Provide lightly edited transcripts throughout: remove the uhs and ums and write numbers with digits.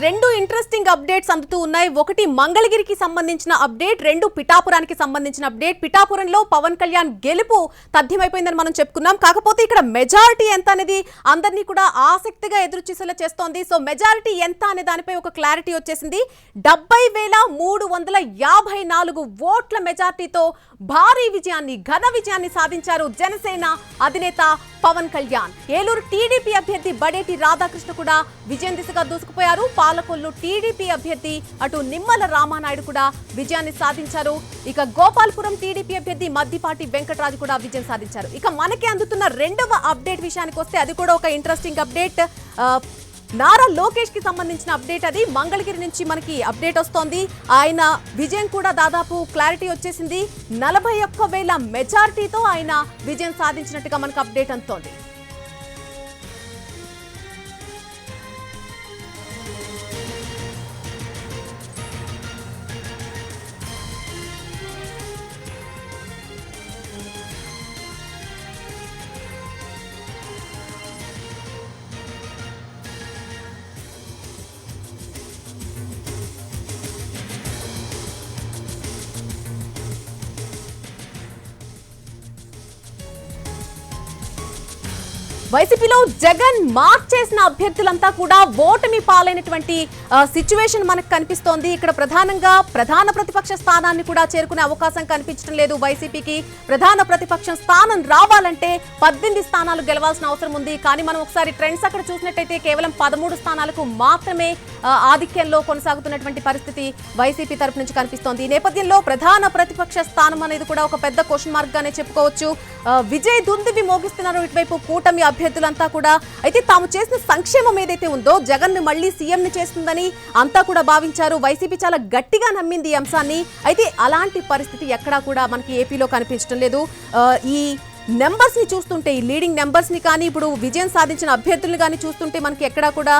రెండు interesting updates అందుతూ ఉన్నాయి. ఒకటి మంగళగిరికి సంబంధించిన అప్డేట్, రెండు పిఠాపురానికి సంబంధించిన అప్డేట్. పిఠాపురంలో పవన్ కళ్యాణ్ గెలుపు తథ్యమైపోయిందని మనం చెప్పుకున్నాం. కాకపోతే ఇక్కడ మెజారిటీ ఎంత అనేది అందరినీ కూడా ఆసక్తిగా ఎదురుచూసేలా చేస్తోంది. సో మెజారిటీ ఎంత అనే దానిపై ఒక క్లారిటీ వచ్చేసింది. 70,354 ఓట్ల మెజారిటీతో భారీ విజయాన్ని, ఘన విజయాన్ని సాధించారు జనసేన అధినేత పవన్ కళ్యాణ్. ఏలూరు టీడీపీ అభ్యర్థి బడేటి రాధాకృష్ణ కూడా విజయం దిశగా దూసుకుపోయారు. పాలకొల్లు టీడీపీ అభ్యర్థి అటు నిమ్మల రామానాయుడు కూడా విజయాన్ని సాధించారు. ఇక గోపాల్పురం టీడీపీ అభ్యర్థి మద్దిపాటి వెంకటరాజు కూడా విజయం సాధించారు. ఇక మనకి అందుతున్న రెండవ అప్డేట్ విషయానికి వస్తే అది కూడా ఒక ఇంట్రెస్టింగ్ అప్డేట్. నారా లోకేష్ కి సంబంధించిన అప్డేట్. అది మంగళగిరి నుంచి మనకి అప్డేట్ వస్తోంది. ఆయన విజయం కూడా దాదాపు క్లారిటీ వచ్చేసింది. 41,000 మెజారిటీతో ఆయన విజయం సాధించినట్టుగా మనకు అప్డేట్ అందుతోంది. వైసీపీలో జగన్ మార్చేసిన అభ్యర్థులంతా కూడా ఓటమి పాలైనటువంటి సిచ్యువేషన్ మనకు కనిపిస్తోంది. ఇక్కడ ప్రధానంగా ప్రధాన ప్రతిపక్ష స్థానాన్ని కూడా చేరుకునే అవకాశం కనిపించడం లేదు వైసీపీకి. ప్రధాన ప్రతిపక్షం స్థానం రావాలంటే 18 స్థానాలు గెలవాల్సిన అవసరం ఉంది. కానీ మనం ఒకసారి ట్రెండ్స్ అక్కడ చూసినట్టయితే కేవలం 13 స్థానాలకు మాత్రమే ఆధిక్యంలో కొనసాగుతున్నటువంటి పరిస్థితి వైసీపీ తరపు నుంచి కనిపిస్తోంది. ఈ నేపథ్యంలో ప్రధాన ప్రతిపక్ష స్థానం అనేది కూడా ఒక పెద్ద క్వశ్చన్ మార్క్ గానే చెప్పుకోవచ్చు. విజయ్ దుందుబి మోగిస్తున్నారు ఇటువైపు కూటమి అభ్యర్థులంతా కూడా. అయితే తాము చేసిన సంక్షేమం ఏదైతే ఉందో జగన్ ని మళ్లీ సీఎం ని చేస్తుందని అంతా కూడా భావించారు. వైసీపీ చాలా గట్టిగా నమ్మింది ఈ అంశాన్ని. అయితే అలాంటి పరిస్థితి ఎక్కడా కూడా మనకి ఏపీలో కనిపించడం లేదు. ఈ నెంబర్స్ ని చూస్తుంటే, ఈ లీడింగ్ నెంబర్స్ ని కానీ ఇప్పుడు విజయం సాధించిన అభ్యర్థులను కానీ చూస్తుంటే మనకి ఎక్కడా కూడా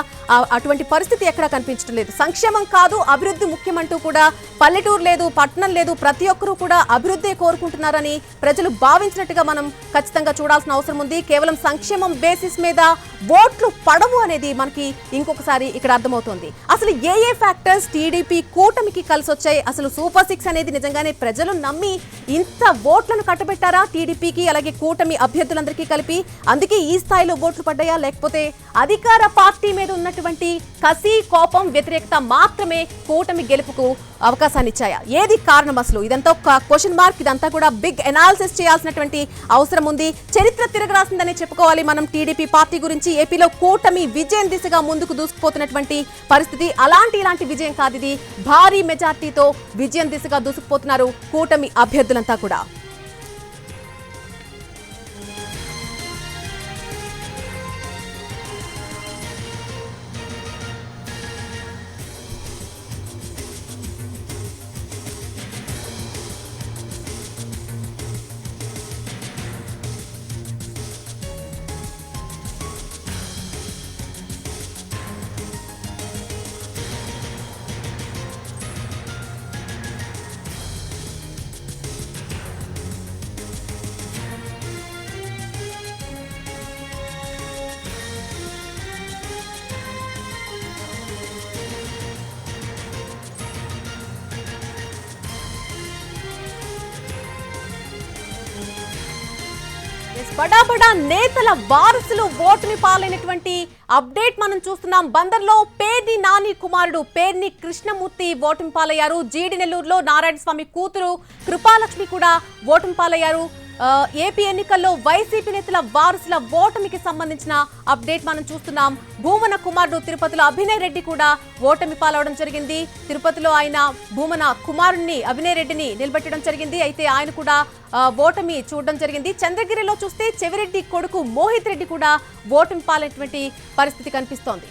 అటువంటి పరిస్థితి ఎక్కడా కనిపించడం లేదు. సంక్షేమం కాదు అభివృద్ధి ముఖ్యమంటూ కూడా పల్లెటూరు లేదు, పట్టణం లేదు, ప్రతి ఒక్కరూ కూడా అభివృద్ధి కోరుకుంటున్నారని ప్రజలు భావించినట్టుగా మనం ఖచ్చితంగా చూడాల్సిన అవసరం ఉంది. కేవలం సంక్షేమం బేసిస్ మీద ఓట్లు పడవు అనేది మనకి ఇంకొకసారి ఇక్కడ అర్థమవుతోంది. అసలు ఏ ఫ్యాక్టర్స్ టీడీపీ కూటమికి కలిసి వచ్చాయి? అసలు సూపర్ 6 అనేది నిజంగానే ప్రజలు నమ్మి ఇంత ఓట్లను కట్టబెట్టారా టీడీపీకి అలాగే కూటమి అభ్యర్థులందరికీ కలిపి? అందుకే ఈ స్థాయిలో ఓట్లు పడ్డాయా, లేకపోతే అధికార పార్టీ మీద ఉన్నటువంటి కసి, కోపం, వ్యతిరేకత మాత్రమే కూటమి గెలుపుకు అవకాశాన్ని ఇచ్చాయా? ఏది కారణం అసలు? ఇదంతా ఒక క్వశ్చన్ మార్క్. ఇదంతా కూడా బిగ్ అనాలిసిస్ చేయాల్సినటువంటి అవసరం ఉంది. చరిత్ర తిరగరాసిందని చెప్పుకోవాలి మనం టీడీపీ పార్టీ గురించి. ఏపీలో కూటమి విజయం దిశగా ముందుకు దూసుకుపోతున్నటువంటి పరిస్థితి. ఇలాంటి విజయం కాదు ఇది. భారీ మెజార్టీతో విజయం దిశగా దూసుకుపోతున్నారు కూటమి అభ్యర్థులంతా కూడా. బడా నేతల వారసులు ఓటుని పాలైనటువంటి అప్డేట్ మనం చూస్తున్నాం. బందర్లో పేర్ని నాని కుమారుడు పేర్ని కృష్ణమూర్తి ఓటుని పాలయ్యారు. జీడి నెల్లూరులో నారాయణ స్వామి కూతురు కృపాలక్ష్మి కూడా ఓటుని పాలయ్యారు. ఏపీ ఎన్నికల్లో వైసీపీ నేతల వారసుల ఓటమికి సంబంధించిన అప్డేట్ మనం చూస్తున్నాం. భూమన కుమారుడు తిరుపతిలో అభినయ్ రెడ్డి కూడా ఓటమి పాలవడం జరిగింది. తిరుపతిలో ఆయన భూమన కుమారుణ్ణి అభినయ్ రెడ్డిని నిలబెట్టడం జరిగింది. అయితే ఆయన కూడా ఓటమి చూడడం జరిగింది. చంద్రగిరిలో చూస్తే చెవిరెడ్డి కొడుకు మోహిత్ రెడ్డి కూడా ఓటమి పాలైనటువంటి పరిస్థితి కనిపిస్తోంది.